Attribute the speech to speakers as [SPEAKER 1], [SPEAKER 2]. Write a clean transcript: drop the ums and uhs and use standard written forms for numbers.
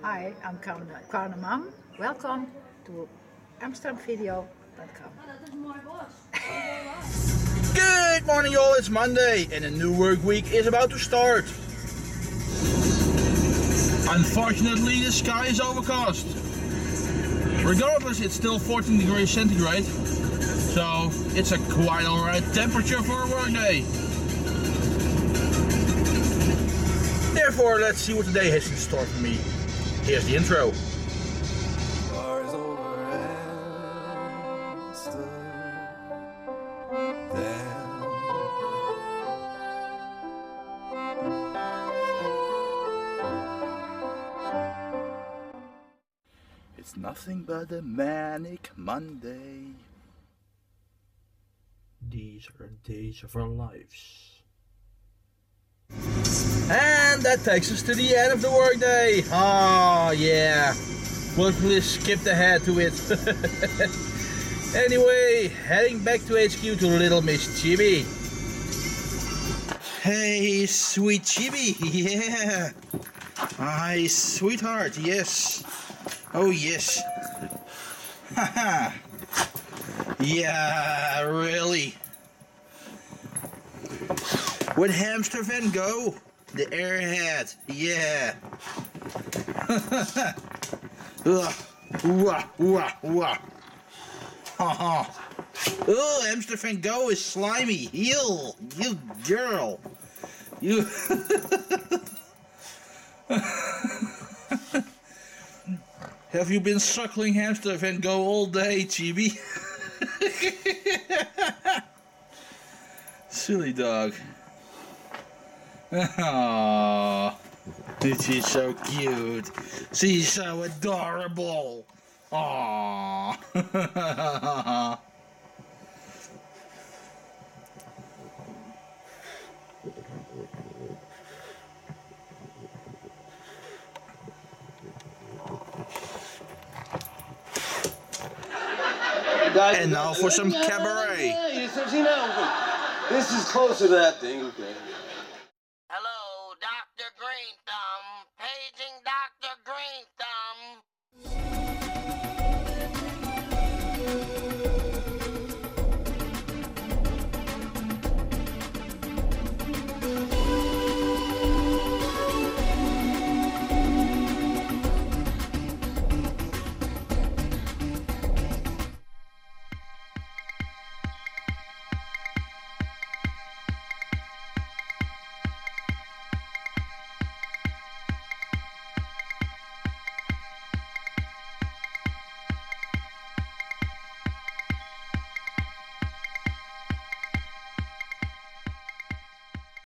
[SPEAKER 1] Hi, I'm Carnager. Welcome to AmsterdamVideo.com.
[SPEAKER 2] Good morning y'all, it's Monday and a new work week is about to start. Unfortunately the sky is overcast. Regardless, it's still 14 degrees centigrade, so it's a quite alright temperature for a work day. Therefore, let's see what the day has in store for me. Here's the intro. It's nothing but a manic Monday.
[SPEAKER 3] These are days of our lives.
[SPEAKER 2] And that takes us to the end of the workday. Oh yeah, we'll please skip ahead to it. Anyway, heading back to HQ to little Miss Chibi. Hey, sweet Chibi, yeah. Hi, sweetheart, yes. Oh yes. Haha. Yeah, really. With Hamster Van Gogh, the airhead, yeah. Oh, Hamster Van Gogh is slimy. You girl. You. Have you been suckling Hamster Van Gogh all day, Chibi? Silly dog. Aww, she's so cute. She's so adorable. Aww. And now for some cabaret.
[SPEAKER 4] This is closer to that thing, okay.